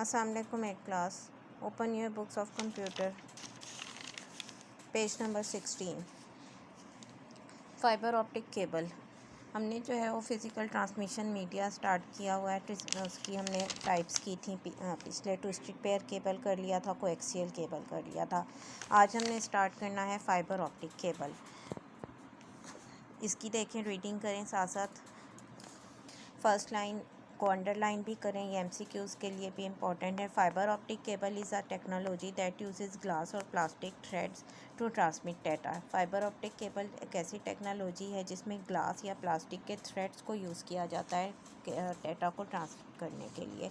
Assalamualaikum at class. Open your books of computer. Page number 16। Fibre optic cable हमने जो है वो physical transmission media start किया हुआ है। उसकी हमने टाइप्स की थी पिछले ट्विस्टेड पेयर केबल कर लिया था, कोएक्सियल केबल कर लिया था। आज हमने स्टार्ट करना है फाइबर ऑप्टिक केबल। इसकी देखें, रीडिंग करें साथ साथ। फर्स्ट लाइन को अंडरलाइन भी करें, ये MCQs के लिए भी इम्पॉर्टेंट है। Fibre optic cable is a technology that uses glass और plastic threads to transmit data. Fibre optic cable एक ऐसी टेक्नोलॉजी है जिसमें ग्लास या प्लास्टिक के थ्रेड्स को यूज़ किया जाता है डेटा को ट्रांसमिट करने के लिए।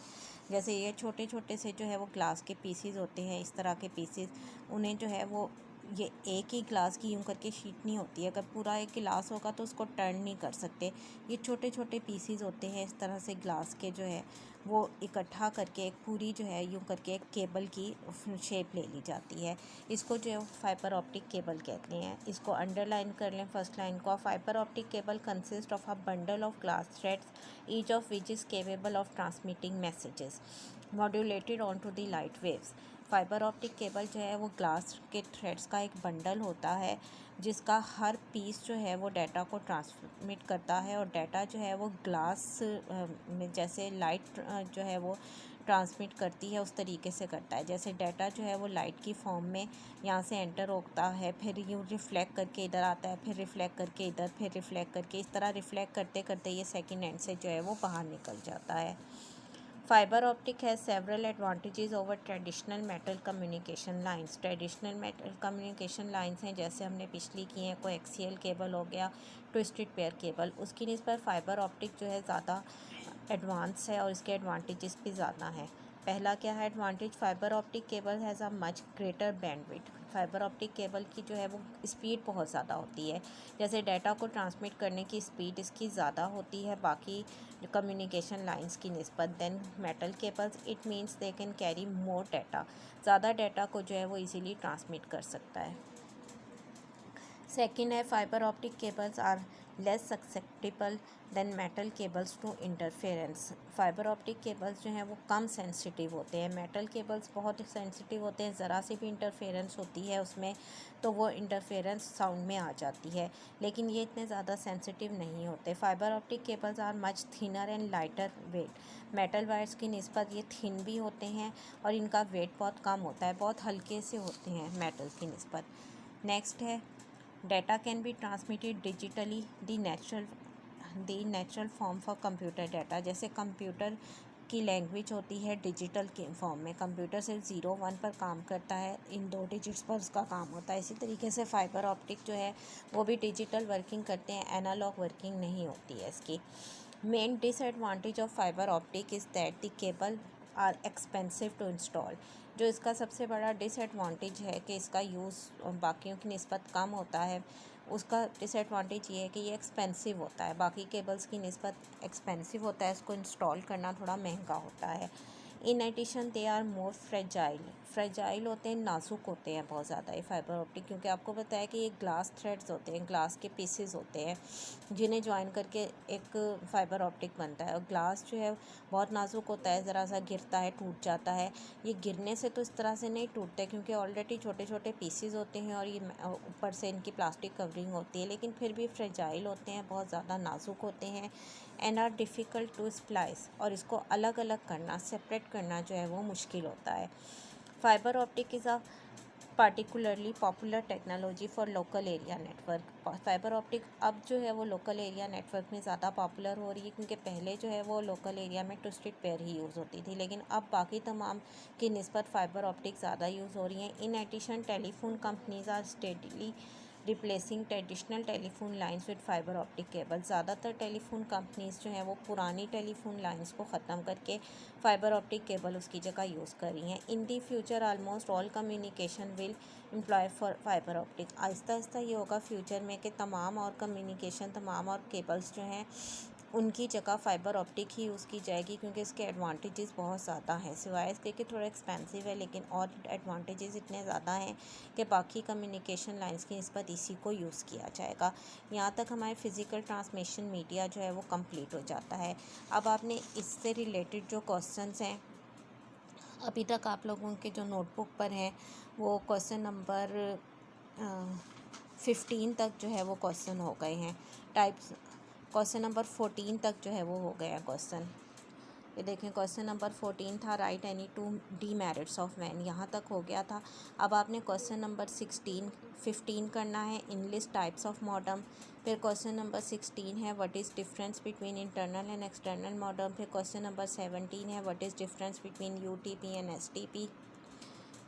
जैसे ये छोटे छोटे से जो है वो ग्लास के पीसीज होते हैं, इस तरह के पीसीज, उन्हें जो है वो ये एक ही ग्लास की यूँ करके शीट नहीं होती है। अगर पूरा एक गिलास होगा तो उसको टर्न नहीं कर सकते। ये छोटे छोटे पीसीज होते हैं, इस तरह से ग्लास के जो है वो इकट्ठा करके एक पूरी जो है यूँ करके एक केबल की शेप ले ली जाती है। इसको जो है फाइबर ऑप्टिक केबल कहते हैं। इसको अंडरलाइन कर लें फर्स्ट लाइन को। Fibre optic cable consist of a bundle of glass threads, each of which is capable of transmitting messages modulated on to the light waves. Fibre optic cable जो है वो glass के threads का एक bundle होता है जिसका हर पीस जो है वो डाटा को ट्रांसमिट करता है, और डाटा जो है वो ग्लास में जैसे लाइट जो है वो ट्रांसमिट करती है उस तरीके से करता है। जैसे डाटा जो है वो लाइट की फॉर्म में यहाँ से एंटर होता है, फिर यूँ रिफ़्लेक्ट करके इधर आता है, फिर रिफ़्लेक्ट करके इधर, फिर रिफ़्लेक्ट करके इस तरह रिफ़्लेक्ट करते करते ये सेकेंड एंड से जो है वो बाहर निकल जाता है। Fiber optic has several advantages over traditional metal communication lines. Traditional metal communication lines हैं जैसे हमने पिछली की हैं, कोएक्सियल केबल हो गया, ट्विस्टेड पेयर केबल, उसकी निस्बत फाइबर ऑप्टिक जो है ज़्यादा एडवांस है और इसके एडवांटेजेस भी ज़्यादा हैं। पहला क्या है advantage? Fibre optic cable has a much greater bandwidth. Fibre optic cable की जो है वो स्पीड बहुत ज़्यादा होती है। जैसे डाटा को ट्रांसमिट करने की स्पीड इसकी ज़्यादा होती है बाकी कम्युनिकेशन लाइंस की निस्बत then metal cables. It means they can carry more data. ज़्यादा डाटा को जो है वो इजीली ट्रांसमिट कर सकता है। सेकेंड है fibre optic cables are less susceptible than metal cables to interference. Fibre optic cables जो हैं वो कम सेंसिटिव होते हैं। मेटल केबल्स बहुत सेंसिटिव होते हैं, ज़रा सी भी इंटरफेरेंस होती है उसमें तो वो इंटरफेरेंस साउंड में आ जाती है, लेकिन ये इतने ज़्यादा सेंसिटिव नहीं होते। Fibre optic cables are much thinner and lighter weight. Metal wires की निस्बत ये थिन भी होते हैं और इनका वेट बहुत कम होता है, बहुत हल्के से होते हैं मेटल की निस्बत। नेक्स्ट है data can be transmitted digitally the natural form for computer data. जैसे कंप्यूटर की लैंग्वेज होती है डिजिटल के फॉर्म में, कंप्यूटर सिर्फ 0 1 पर काम करता है, इन 2 डिजिट्स पर उसका काम होता है। इसी तरीके से फाइबर ऑप्टिक जो है वो भी डिजिटल वर्किंग करते हैं, एनालॉग वर्किंग नहीं होती है इसकी। Main disadvantage of fibre optic is that the cable are expensive to install. जो इसका सबसे बड़ा डिसएडवांटेज है कि इसका यूज़ बाकियों की निस्बत कम होता है। उसका डिसएडवांटेज ये है कि ये एक्सपेंसिव होता है, बाकी केबल्स की निस्बत एक्सपेंसिव होता है, इसको इंस्टॉल करना थोड़ा महंगा होता है। In addition they are more fragile होते हैं, नाजुक होते हैं बहुत ज़्यादा ये फाइबर ऑप्टिक, क्योंकि आपको पता है कि ये ग्लास थ्रेड्स होते हैं, ग्लास के पीसेस होते हैं जिन्हें ज्वाइन करके एक फाइबर ऑप्टिक बनता है। और ग्लास जो है बहुत नाजुक होता है, ज़रा सा गिरता है टूट जाता है। ये गिरने से तो इस तरह से नहीं टूटते क्योंकि ऑलरेडी छोटे छोटे पीसेस होते हैं और ये ऊपर से इनकी प्लास्टिक कवरिंग होती है, लेकिन फिर भी फ्रेजाइल होते हैं, बहुत ज़्यादा नाजुक होते हैं and are difficult to splice. और इसको अलग अलग करना, सेपरेट करना जो है वो मुश्किल होता है। Fibre optic is a particularly popular technology for local area network. Fibre optic अब जो है वो लोकल एरिया नेटवर्क में ज़्यादा पॉपुलर हो रही है, क्योंकि पहले जो है वो लोकल एरिया में ट्विस्टेड पेयर ही यूज़ होती थी, लेकिन अब बाकी तमाम की निस्बत फाइबर ऑप्टिक ज़्यादा यूज़ हो रही हैं। In addition telephone companies are steadily replacing traditional telephone lines with fibre optic cable. ज़्यादातर टेलीफोन कंपनीज़ जो हैं वो पुरानी टेलीफोन लाइंस को ख़त्म करके फाइबर ऑप्टिक केबल उसकी जगह यूज़ कर रही हैं। In the future almost all communication will employ for fibre optic. आहिस्ता आहिस्ता ये होगा फ्यूचर में कि तमाम और कम्युनिकेशन, तमाम और केबल्स जो हैं उनकी जगह फ़ाइबर ऑप्टिक ही यूज़ की जाएगी, क्योंकि इसके एडवांटेजेस बहुत ज़्यादा हैं। सिवाय इसके कि थोड़ा एक्सपेंसिव है, लेकिन और एडवांटेजेस इतने ज़्यादा हैं कि बाकी कम्युनिकेशन लाइंस की निस्बत इसी को यूज़ किया जाएगा। यहाँ तक हमारे फ़िज़िकल ट्रांसमिशन मीडिया जो है वो कंप्लीट हो जाता है। अब आपने इससे रिलेटेड जो क्वेश्चंस हैं अभी तक आप लोगों के जो नोटबुक पर है वो क्वेश्चन नंबर 15 तक जो है वो क्वेश्चन हो गए हैं। टाइप्स क्वेश्चन नंबर 14 तक जो है वो हो गया क्वेश्चन। ये देखें, क्वेश्चन नंबर 14 था right any two demerits of man, यहाँ तक हो गया था। अब आपने क्वेश्चन नंबर 15 करना है, in list types of modem. फिर क्वेश्चन नंबर 16 है what is difference between internal and external modem. फिर क्वेश्चन नंबर 17 है what is difference between UTP and STP.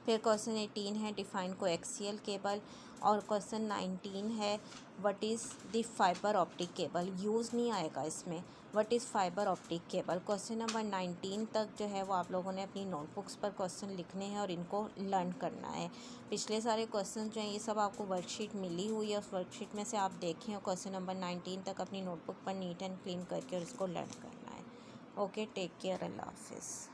फिर क्वेश्चन 18 है डिफाइन कोएक्सियल केबल। और क्वेश्चन 19 है what is the fibre optic cable. Use नहीं आएगा इसमें, what is fibre optic cable. Question number 19 तक जो है वो आप लोगों ने अपनी नोटबुक्स पर क्वेश्चन लिखने हैं और इनको लर्न करना है। पिछले सारे क्वेश्चन जो हैं ये सब आपको वर्कशीट मिली हुई है, उस वर्कशीट में से आप देखें और क्वेश्चन नंबर 19 तक अपनी नोटबुक पर नीट एंड क्लीन करके और इसको लर्न करना है। ओके, टेक केयर, अल्लाह हाफिज़।